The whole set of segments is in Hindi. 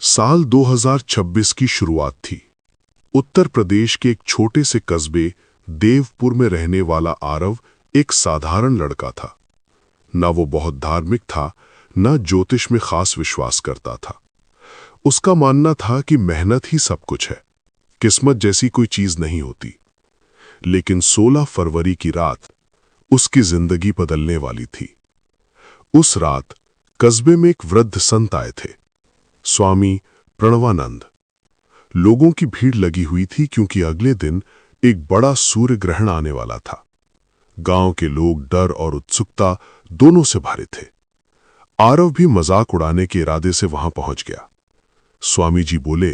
साल 2026 की शुरुआत थी। उत्तर प्रदेश के एक छोटे से कस्बे देवपुर में रहने वाला आरव एक साधारण लड़का था। न वो बहुत धार्मिक था, न ज्योतिष में खास विश्वास करता था। उसका मानना था कि मेहनत ही सब कुछ है, किस्मत जैसी कोई चीज नहीं होती। लेकिन 16 फरवरी की रात उसकी जिंदगी बदलने वाली थी। उस रात कस्बे में एक वृद्ध संत आए थे, स्वामी प्रणवानंद। लोगों की भीड़ लगी हुई थी क्योंकि अगले दिन एक बड़ा सूर्य ग्रहण आने वाला था। गांव के लोग डर और उत्सुकता दोनों से भरे थे। आरव भी मजाक उड़ाने के इरादे से वहां पहुंच गया। स्वामी जी बोले,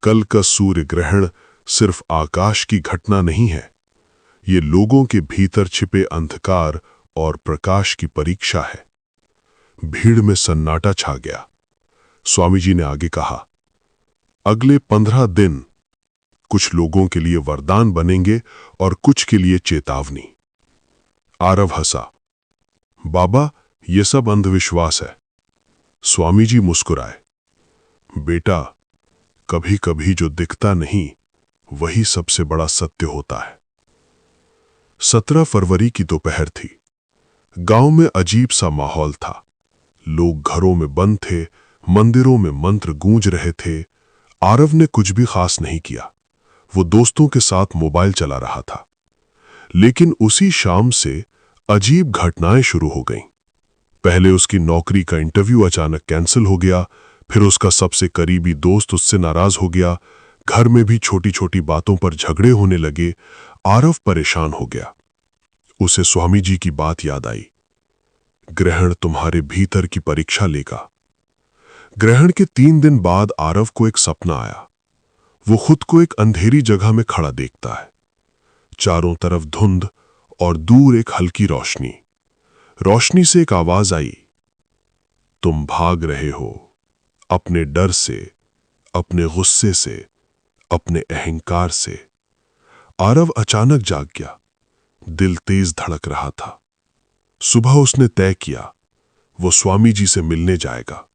कल का सूर्य ग्रहण सिर्फ आकाश की घटना नहीं है, ये लोगों के भीतर छिपे अंधकार और प्रकाश की परीक्षा है। भीड़ में सन्नाटा छा गया। स्वामी जी ने आगे कहा, अगले 15 दिन कुछ लोगों के लिए वरदान बनेंगे और कुछ के लिए चेतावनी। आरव हंसा, बाबा ये सब अंधविश्वास है। स्वामी जी मुस्कुराए, बेटा कभी कभी जो दिखता नहीं वही सबसे बड़ा सत्य होता है। 17 फरवरी की दोपहर थी। गांव में अजीब सा माहौल था। लोग घरों में बंद थे, मंदिरों में मंत्र गूंज रहे थे। आरव ने कुछ भी खास नहीं किया। वो दोस्तों के साथ मोबाइल चला रहा था। लेकिन उसी शाम से अजीब घटनाएं शुरू हो गईं। पहले उसकी नौकरी का इंटरव्यू अचानक कैंसिल हो गया, फिर उसका सबसे करीबी दोस्त उससे नाराज हो गया। घर में भी छोटी छोटी बातों पर झगड़े होने लगे। आरव परेशान हो गया। उसे स्वामी जी की बात याद आई, ग्रहण तुम्हारे भीतर की परीक्षा लेगा। ग्रहण के 3 दिन बाद आरव को एक सपना आया। वो खुद को एक अंधेरी जगह में खड़ा देखता है। चारों तरफ धुंध और दूर एक हल्की रोशनी। रोशनी से एक आवाज आई, तुम भाग रहे हो अपने डर से, अपने गुस्से से, अपने अहंकार से। आरव अचानक जाग गया। दिल तेज धड़क रहा था। सुबह उसने तय किया वो स्वामी जी से मिलने जाएगा।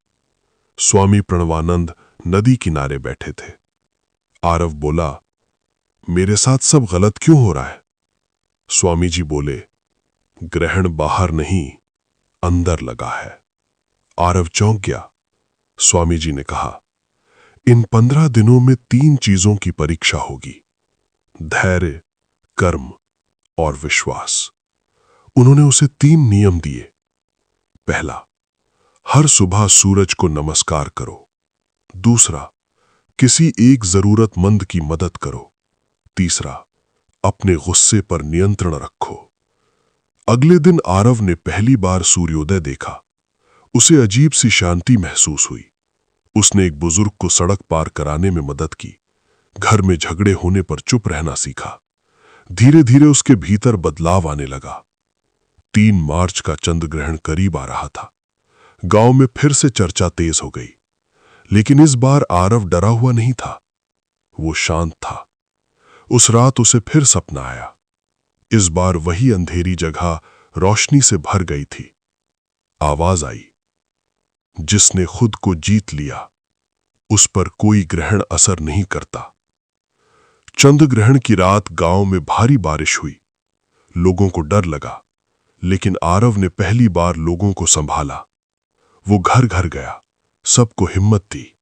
स्वामी प्रणवानंद नदी किनारे बैठे थे। आरव बोला, मेरे साथ सब गलत क्यों हो रहा है? स्वामी जी बोले, ग्रहण बाहर नहीं अंदर लगा है। आरव चौंक गया। स्वामी जी ने कहा, इन 15 दिनों में 3 चीजों की परीक्षा होगी, धैर्य, कर्म और विश्वास। उन्होंने उसे 3 नियम दिए। पहला, हर सुबह सूरज को नमस्कार करो। दूसरा, किसी एक जरूरतमंद की मदद करो। तीसरा, अपने गुस्से पर नियंत्रण रखो। अगले दिन आरव ने पहली बार सूर्योदय देखा। उसे अजीब सी शांति महसूस हुई। उसने एक बुजुर्ग को सड़क पार कराने में मदद की। घर में झगड़े होने पर चुप रहना सीखा। धीरे धीरे उसके भीतर बदलाव आने लगा। 3 मार्च का चंद्र ग्रहण करीब आ रहा था। गांव में फिर से चर्चा तेज हो गई। लेकिन इस बार आरव डरा हुआ नहीं था, वो शांत था। उस रात उसे फिर सपना आया। इस बार वही अंधेरी जगह रोशनी से भर गई थी। आवाज आई, जिसने खुद को जीत लिया उस पर कोई ग्रहण असर नहीं करता। चंद्र ग्रहण की रात गांव में भारी बारिश हुई। लोगों को डर लगा, लेकिन आरव ने पहली बार लोगों को संभाला। वो घर घर गया, सबको हिम्मत दी।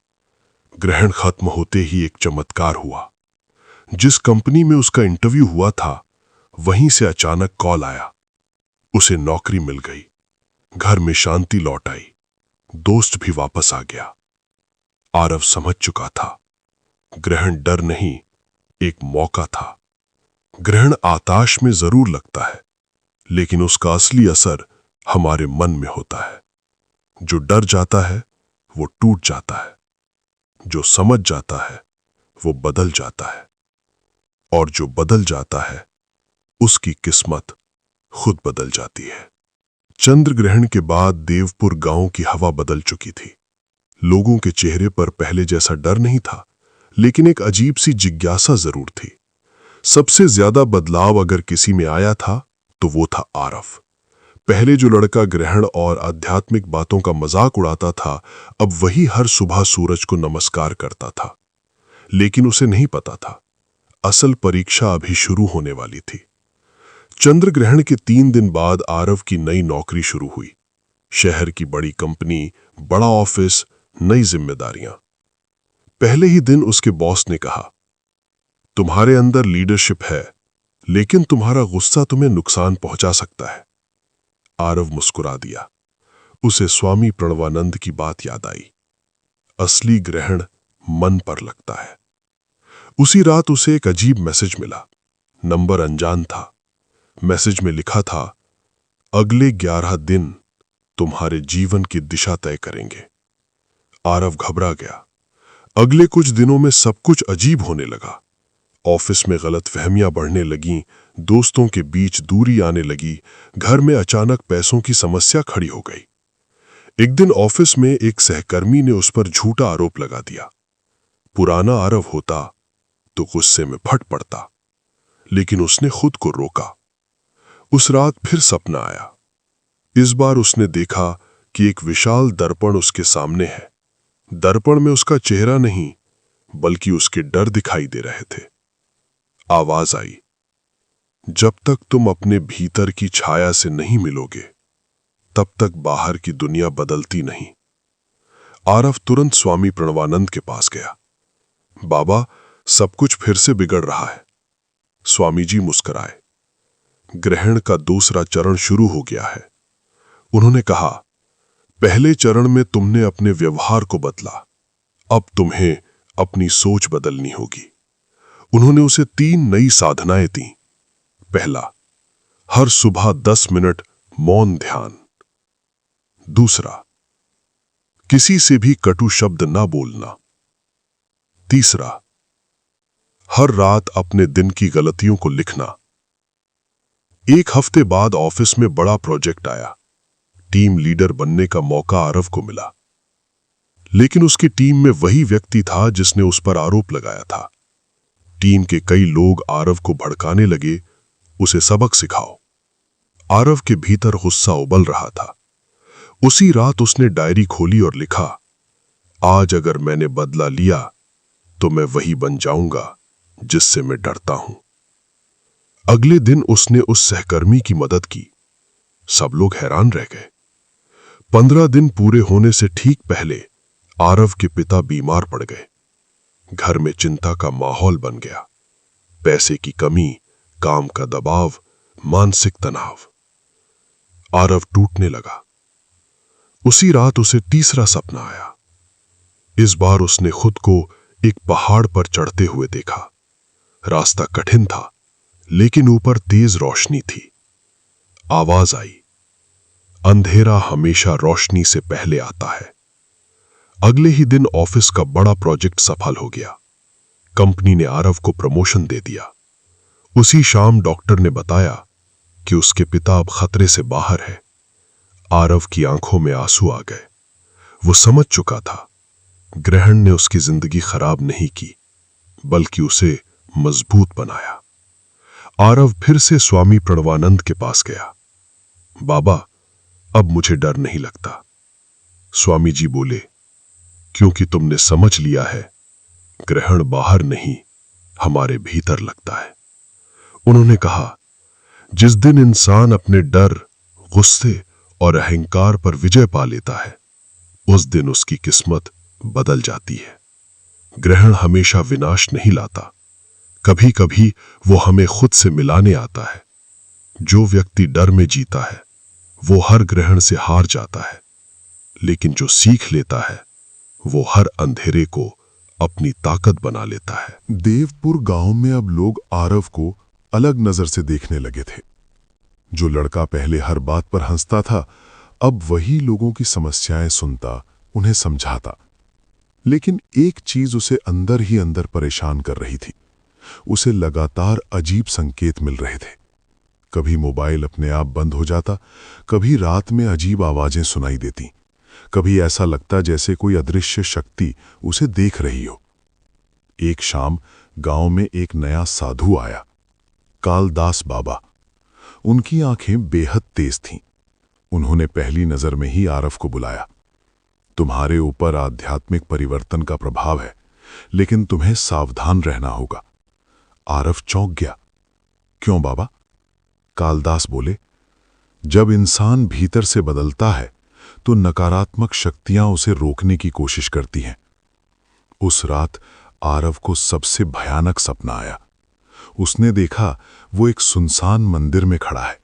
ग्रहण खत्म होते ही एक चमत्कार हुआ। जिस कंपनी में उसका इंटरव्यू हुआ था, वहीं से अचानक कॉल आया। उसे नौकरी मिल गई। घर में शांति लौट आई। दोस्त भी वापस आ गया। आरव समझ चुका था, ग्रहण डर नहीं, एक मौका था। ग्रहण आकाश में जरूर लगता है, लेकिन उसका असली असर हमारे मन में होता है। जो डर जाता है वो टूट जाता है, जो समझ जाता है वो बदल जाता है, और जो बदल जाता है उसकी किस्मत खुद बदल जाती है। चंद्र ग्रहण के बाद देवपुर गांव की हवा बदल चुकी थी। लोगों के चेहरे पर पहले जैसा डर नहीं था, लेकिन एक अजीब सी जिज्ञासा जरूर थी। सबसे ज्यादा बदलाव अगर किसी में आया था तो वो था आरव। पहले जो लड़का ग्रहण और आध्यात्मिक बातों का मजाक उड़ाता था, अब वही हर सुबह सूरज को नमस्कार करता था। लेकिन उसे नहीं पता था, असल परीक्षा अभी शुरू होने वाली थी। चंद्र ग्रहण के 3 दिन बाद आरव की नई नौकरी शुरू हुई। शहर की बड़ी कंपनी, बड़ा ऑफिस, नई जिम्मेदारियां। पहले ही दिन उसके बॉस ने कहा, तुम्हारे अंदर लीडरशिप है, लेकिन तुम्हारा गुस्सा तुम्हें नुकसान पहुंचा सकता है। आरव मुस्कुरा दिया। उसे स्वामी प्रणवानंद की बात याद आई, असली ग्रहण मन पर लगता है। उसी रात उसे एक अजीब मैसेज मिला। नंबर अनजान था। मैसेज में लिखा था, अगले 11 दिन तुम्हारे जीवन की दिशा तय करेंगे। आरव घबरा गया। अगले कुछ दिनों में सब कुछ अजीब होने लगा। ऑफिस में गलतफहमियां बढ़ने लगीं, दोस्तों के बीच दूरी आने लगी, घर में अचानक पैसों की समस्या खड़ी हो गई। एक दिन ऑफिस में एक सहकर्मी ने उस पर झूठा आरोप लगा दिया। पुराना आरव होता तो गुस्से में फट पड़ता, लेकिन उसने खुद को रोका। उस रात फिर सपना आया। इस बार उसने देखा कि एक विशाल दर्पण उसके सामने है। दर्पण में उसका चेहरा नहीं, बल्कि उसके डर दिखाई दे रहे थे। आवाज आई, जब तक तुम अपने भीतर की छाया से नहीं मिलोगे, तब तक बाहर की दुनिया बदलती नहीं। आरव तुरंत स्वामी प्रणवानंद के पास गया। बाबा, सब कुछ फिर से बिगड़ रहा है। स्वामी जी मुस्कुराए। ग्रहण का दूसरा चरण शुरू हो गया है। उन्होंने कहा, पहले चरण में तुमने अपने व्यवहार को बदला, अब तुम्हें अपनी सोच बदलनी होगी। उन्होंने उसे 3 नई साधनाएं दी। पहला, हर सुबह 10 मिनट मौन ध्यान। दूसरा, किसी से भी कटु शब्द ना बोलना। तीसरा, हर रात अपने दिन की गलतियों को लिखना। 1 हफ्ते बाद ऑफिस में बड़ा प्रोजेक्ट आया। टीम लीडर बनने का मौका आरव को मिला, लेकिन उसकी टीम में वही व्यक्ति था जिसने उस पर आरोप लगाया था। टीम के कई लोग आरव को भड़काने लगे, उसे सबक सिखाओ। आरव के भीतर गुस्सा उबल रहा था। उसी रात उसने डायरी खोली और लिखा, आज अगर मैंने बदला लिया तो मैं वही बन जाऊंगा जिससे मैं डरता हूं। अगले दिन उसने उस सहकर्मी की मदद की। सब लोग हैरान रह गए। 15 दिन पूरे होने से ठीक पहले आरव के पिता बीमार पड़ गए। घर में चिंता का माहौल बन गया। पैसे की कमी, काम का दबाव, मानसिक तनाव। आरव टूटने लगा। उसी रात उसे तीसरा सपना आया। इस बार उसने खुद को एक पहाड़ पर चढ़ते हुए देखा। रास्ता कठिन था, लेकिन ऊपर तेज रोशनी थी। आवाज आई, अंधेरा हमेशा रोशनी से पहले आता है। अगले ही दिन ऑफिस का बड़ा प्रोजेक्ट सफल हो गया। कंपनी ने आरव को प्रमोशन दे दिया। उसी शाम डॉक्टर ने बताया कि उसके पिता अब खतरे से बाहर है। आरव की आंखों में आंसू आ गए। वो समझ चुका था, ग्रहण ने उसकी जिंदगी खराब नहीं की, बल्कि उसे मजबूत बनाया। आरव फिर से स्वामी प्रणवानंद के पास गया। बाबा, अब मुझे डर नहीं लगता। स्वामी जी बोले, क्योंकि तुमने समझ लिया है, ग्रहण बाहर नहीं, हमारे भीतर लगता है। उन्होंने कहा, जिस दिन इंसान अपने डर, गुस्से और अहंकार पर विजय पा लेता है, उस दिन उसकी किस्मत बदल जाती है। ग्रहण हमेशा विनाश नहीं लाता, कभी कभी वो हमें खुद से मिलाने आता है। जो व्यक्ति डर में जीता है, वो हर ग्रहण से हार जाता है, लेकिन जो सीख लेता है, वो हर अंधेरे को अपनी ताकत बना लेता है। देवपुर गांव में अब लोग आरव को अलग नजर से देखने लगे थे। जो लड़का पहले हर बात पर हंसता था, अब वही लोगों की समस्याएं सुनता, उन्हें समझाता। लेकिन एक चीज उसे अंदर ही अंदर परेशान कर रही थी। उसे लगातार अजीब संकेत मिल रहे थे। कभी मोबाइल अपने आप बंद हो जाता, कभी रात में अजीब आवाजें सुनाई देती, कभी ऐसा लगता जैसे कोई अदृश्य शक्ति उसे देख रही हो। एक शाम गांव में एक नया साधु आया, कालदास बाबा। उनकी आंखें बेहद तेज थीं, उन्होंने पहली नजर में ही आरव को बुलाया। तुम्हारे ऊपर आध्यात्मिक परिवर्तन का प्रभाव है, लेकिन तुम्हें सावधान रहना होगा। आरव चौंक गया। क्यों बाबा? कालदास बोले, जब इंसान भीतर से बदलता है तो नकारात्मक शक्तियां उसे रोकने की कोशिश करती हैं। उस रात आरव को सबसे भयानक सपना आया। उसने देखा वो एक सुनसान मंदिर में खड़ा है,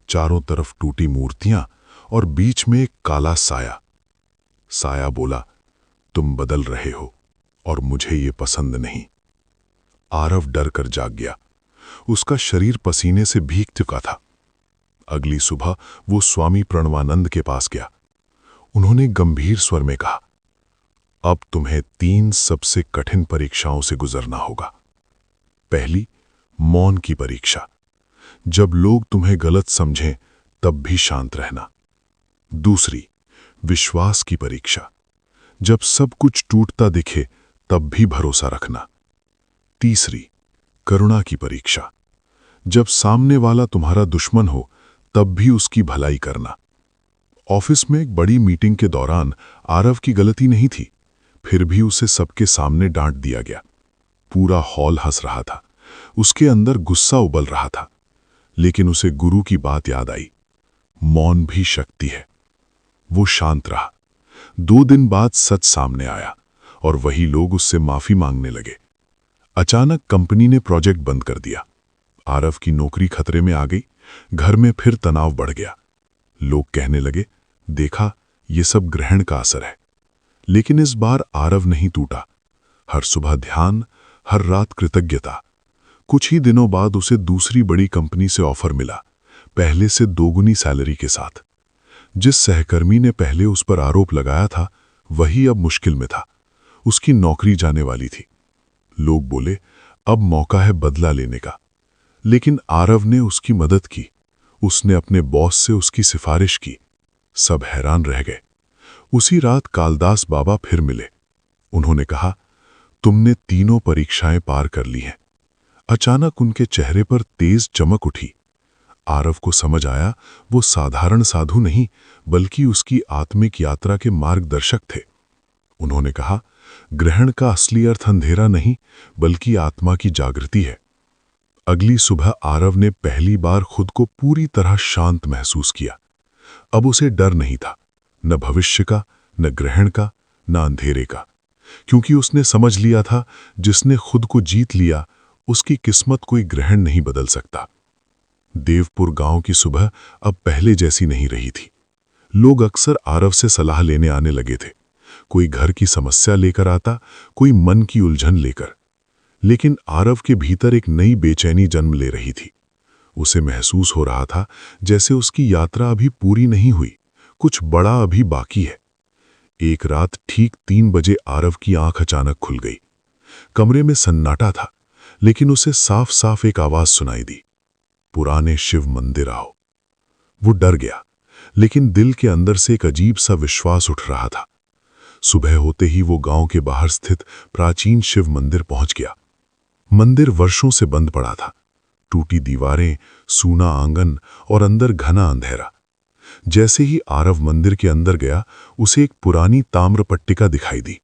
चारों तरफ टूटी मूर्तियां और बीच में एक काला साया। साया बोला, तुम बदल रहे हो और मुझे ये पसंद नहीं। आरव डर कर जाग गया। उसका शरीर पसीने से भीग चुका था। अगली सुबह वो स्वामी प्रणवानंद के पास गया। उन्होंने गंभीर स्वर में कहा, अब तुम्हें 3 सबसे कठिन परीक्षाओं से गुजरना होगा। पहली, मौन की परीक्षा। जब लोग तुम्हें गलत समझें तब भी शांत रहना। दूसरी, विश्वास की परीक्षा। जब सब कुछ टूटता दिखे तब भी भरोसा रखना। तीसरी, करुणा की परीक्षा। जब सामने वाला तुम्हारा दुश्मन हो तब भी उसकी भलाई करना। ऑफिस में एक बड़ी मीटिंग के दौरान आरव की गलती नहीं थी, फिर भी उसे सबके सामने डांट दिया गया। पूरा हॉल हंस रहा था, उसके अंदर गुस्सा उबल रहा था, लेकिन उसे गुरु की बात याद आई, मौन भी शक्ति है। वो शांत रहा। 2 दिन बाद सच सामने आया और वही लोग उससे माफी मांगने लगे। अचानक कंपनी ने प्रोजेक्ट बंद कर दिया। आरव की नौकरी खतरे में आ गई। घर में फिर तनाव बढ़ गया। लोग कहने लगे, देखा, ये सब ग्रहण का असर है। लेकिन इस बार आरव नहीं टूटा। हर सुबह ध्यान, हर रात कृतज्ञता। कुछ ही दिनों बाद उसे दूसरी बड़ी कंपनी से ऑफर मिला, पहले से 2 गुनी सैलरी के साथ। जिस सहकर्मी ने पहले उस पर आरोप लगाया था, वही अब मुश्किल में था। उसकी नौकरी जाने वाली थी। लोग बोले, अब मौका है बदला लेने का। लेकिन आरव ने उसकी मदद की। उसने अपने बॉस से उसकी सिफारिश की। सब हैरान रह गए। उसी रात कालदास बाबा फिर मिले। उन्होंने कहा, तुमने 3 परीक्षाएं पार कर ली हैं। अचानक उनके चेहरे पर तेज चमक उठी। आरव को समझ आया वो साधारण साधु नहीं, बल्कि उसकी आत्मिक यात्रा के मार्गदर्शक थे। उन्होंने कहा, ग्रहण का असली अर्थ अंधेरा नहीं, बल्कि आत्मा की जागृति है। अगली सुबह आरव ने पहली बार खुद को पूरी तरह शांत महसूस किया। अब उसे डर नहीं था, न भविष्य का, न ग्रहण का, न अंधेरे का, क्योंकि उसने समझ लिया था, जिसने खुद को जीत लिया, उसकी किस्मत कोई ग्रहण नहीं बदल सकता। देवपुर गांव की सुबह अब पहले जैसी नहीं रही थी। लोग अक्सर आरव से सलाह लेने आने लगे थे। कोई घर की समस्या लेकर आता, कोई मन की उलझन लेकर। लेकिन आरव के भीतर एक नई बेचैनी जन्म ले रही थी। उसे महसूस हो रहा था जैसे उसकी यात्रा अभी पूरी नहीं हुई, कुछ बड़ा अभी बाकी है। एक रात ठीक 3 बजे आरव की आंख अचानक खुल गई। कमरे में सन्नाटा था, लेकिन उसे साफ साफ एक आवाज सुनाई दी, पुराने शिव मंदिर आओ। वो डर गया, लेकिन दिल के अंदर से एक अजीब सा विश्वास उठ रहा था। सुबह होते ही वो गांव के बाहर स्थित प्राचीन शिव मंदिर पहुंच गया। मंदिर वर्षों से बंद पड़ा था। टूटी दीवारें, सूना आंगन और अंदर घना अंधेरा। जैसे ही आरव मंदिर के अंदर गया, उसे एक पुरानी ताम्र पट्टिका दिखाई दी।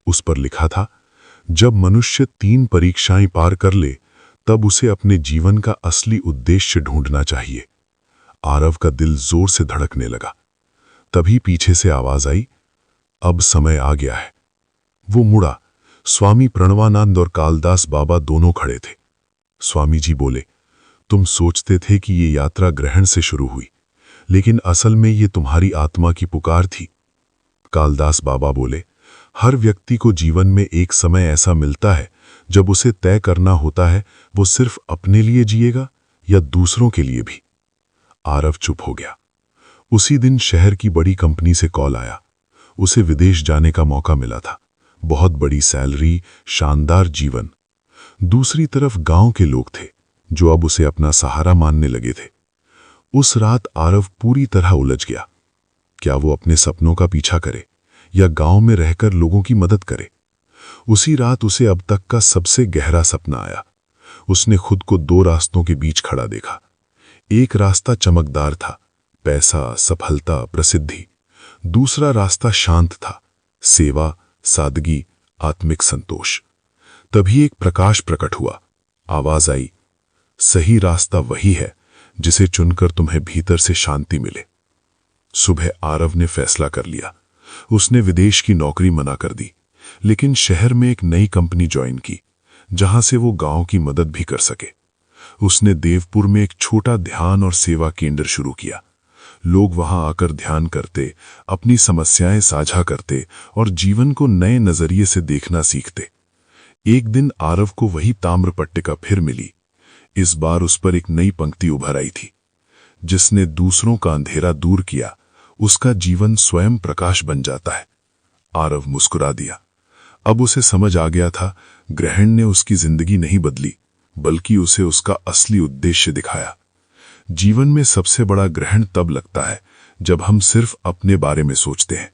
उस पर लिखा था, जब मनुष्य 3 परीक्षाएं पार कर ले, तब उसे अपने जीवन का असली उद्देश्य ढूंढना चाहिए। आरव का दिल जोर से धड़कने लगा। तभी पीछे से आवाज आई, अब समय आ गया है। वो मुड़ा। स्वामी प्रणवानंद और कालदास बाबा दोनों खड़े थे। स्वामी जी बोले, तुम सोचते थे कि ये यात्रा ग्रहण से शुरू हुई, लेकिन असल में ये तुम्हारी आत्मा की पुकार थी। कालदास बाबा बोले, हर व्यक्ति को जीवन में एक समय ऐसा मिलता है जब उसे तय करना होता है वो सिर्फ अपने लिए जिएगा या दूसरों के लिए भी। आरव चुप हो गया। उसी दिन शहर की बड़ी कंपनी से कॉल आया। उसे विदेश जाने का मौका मिला था। बहुत बड़ी सैलरी, शानदार जीवन। दूसरी तरफ गांव के लोग थे जो अब उसे अपना सहारा मानने लगे थे। उस रात आरव पूरी तरह उलझ गया। क्या वो अपने सपनों का पीछा करे या गांव में रहकर लोगों की मदद करे? उसी रात उसे अब तक का सबसे गहरा सपना आया। उसने खुद को 2 रास्तों के बीच खड़ा देखा। एक रास्ता चमकदार था, पैसा, सफलता, प्रसिद्धि। दूसरा रास्ता शांत था, सेवा, सादगी, आत्मिक संतोष। तभी एक प्रकाश प्रकट हुआ। आवाज आई, सही रास्ता वही है जिसे चुनकर तुम्हें भीतर से शांति मिले। सुबह आरव ने फैसला कर लिया। उसने विदेश की नौकरी मना कर दी, लेकिन शहर में एक नई कंपनी ज्वाइन की, जहां से वो गांव की मदद भी कर सके। उसने देवपुर में एक छोटा ध्यान और सेवा केंद्र शुरू किया। लोग वहां आकर ध्यान करते, अपनी समस्याएं साझा करते और जीवन को नए नजरिए से देखना सीखते। एक दिन आरव को वही ताम्र पट्टिका फिर मिली। इस बार उस पर एक नई पंक्ति उभर आई थी, जिसने दूसरों का अंधेरा दूर किया, उसका जीवन स्वयं प्रकाश बन जाता है। आरव मुस्कुरा दिया। अब उसे समझ आ गया था, ग्रहण ने उसकी जिंदगी नहीं बदली, बल्कि उसे उसका असली उद्देश्य दिखाया। जीवन में सबसे बड़ा ग्रहण तब लगता है जब हम सिर्फ अपने बारे में सोचते हैं,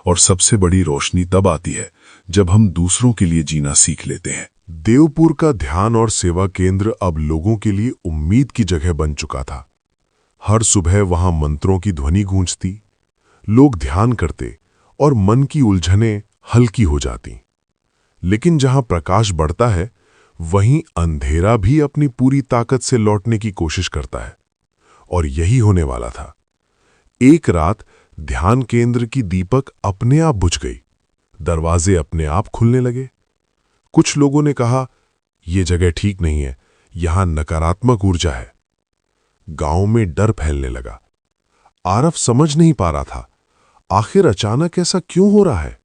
और सबसे बड़ी रोशनी तब आती है जब हम दूसरों के लिए जीना सीख लेते हैं। देवपुर का ध्यान और सेवा केंद्र अब लोगों के लिए उम्मीद की जगह बन चुका था। हर सुबह वहां मंत्रों की ध्वनि गूंजती, लोग ध्यान करते और मन की उलझनें हल्की हो जाती। लेकिन जहां प्रकाश बढ़ता है, वहीं अंधेरा भी अपनी पूरी ताकत से लौटने की कोशिश करता है। और यही होने वाला था। एक रात ध्यान केंद्र की दीपक अपने आप बुझ गई। दरवाजे अपने आप खुलने लगे। कुछ लोगों ने कहा, यह जगह ठीक नहीं है, यहां नकारात्मक ऊर्जा है। गांव में डर फैलने लगा। आरव समझ नहीं पा रहा था, आखिर अचानक ऐसा क्यों हो रहा है।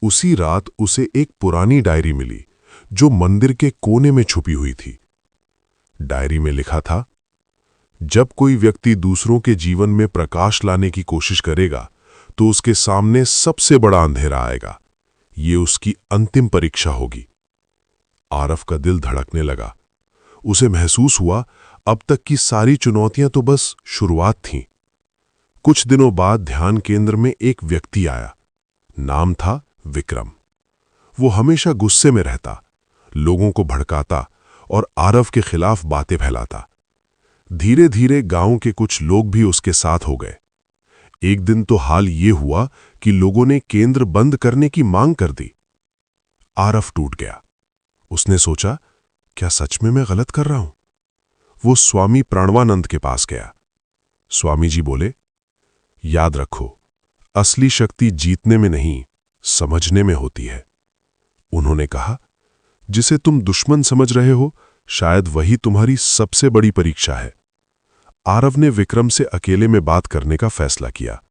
उसी रात उसे एक पुरानी डायरी मिली, जो मंदिर के कोने में छुपी हुई थी। डायरी में लिखा था, जब कोई व्यक्ति दूसरों के जीवन में प्रकाश लाने की कोशिश करेगा, तो उसके सामने सबसे बड़ा अंधेरा आएगा। ये उसकी अंतिम परीक्षा होगी। आरव का दिल धड़कने लगा। उसे महसूस हुआ, अब तक की सारी चुनौतियां तो बस शुरुआत थीं। कुछ दिनों बाद ध्यान केंद्र में एक व्यक्ति आया। नाम था विक्रम। वो हमेशा गुस्से में रहता, लोगों को भड़काता और आरव के खिलाफ बातें फैलाता। धीरे धीरे गांव के कुछ लोग भी उसके साथ हो गए। एक दिन तो हाल ये हुआ कि लोगों ने केंद्र बंद करने की मांग कर दी। आरव टूट गया। उसने सोचा, क्या सच में मैं गलत कर रहा हूं? वो स्वामी प्राणवानंद के पास गया। स्वामी जी बोले, याद रखो, असली शक्ति जीतने में नहीं, समझने में होती है। उन्होंने कहा, जिसे तुम दुश्मन समझ रहे हो, शायद वही तुम्हारी सबसे बड़ी परीक्षा है। आरव ने विक्रम से अकेले में बात करने का फैसला किया।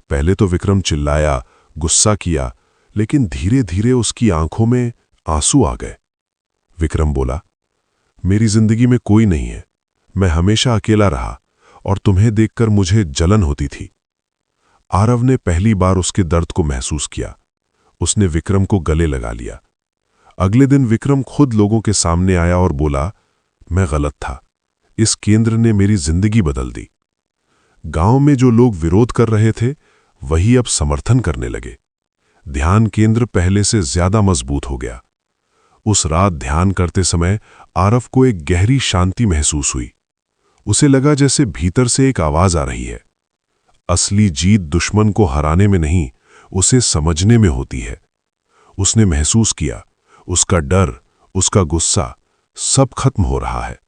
पहले तो विक्रम चिल्लाया, गुस्सा किया, लेकिन धीरे धीरे उसकी आंखों में आंसू आ गए। विक्रम बोला, मेरी जिंदगी में कोई नहीं है, मैं हमेशा अकेला रहा और तुम्हें देखकर मुझे जलन होती थी। आरव ने पहली बार उसके दर्द को महसूस किया। उसने विक्रम को गले लगा लिया। अगले दिन विक्रम खुद लोगों के सामने आया और बोला, मैं गलत था, इस केंद्र ने मेरी जिंदगी बदल दी। गांव में जो लोग विरोध कर रहे थे, वही अब समर्थन करने लगे। ध्यान केंद्र पहले से ज्यादा मजबूत हो गया। उस रात ध्यान करते समय आरव को एक गहरी शांति महसूस हुई। उसे लगा जैसे भीतर से एक आवाज आ रही है, असली जीत दुश्मन को हराने में नहीं, उसे समझने में होती है। उसने महसूस किया, उसका डर, उसका गुस्सा, सब खत्म हो रहा है।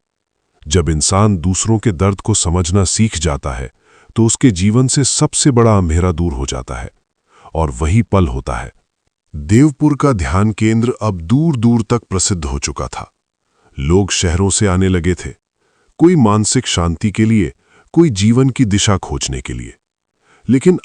जब इंसान दूसरों के दर्द को समझना सीख जाता है, तो उसके जीवन से सबसे बड़ा अंधेरा दूर हो जाता है। और वही पल होता है। देवपुर का ध्यान केंद्र अब दूर दूर तक प्रसिद्ध हो चुका था। लोग शहरों से आने लगे थे, कोई मानसिक शांति के लिए, कोई जीवन की दिशा खोजने के लिए। लेकिन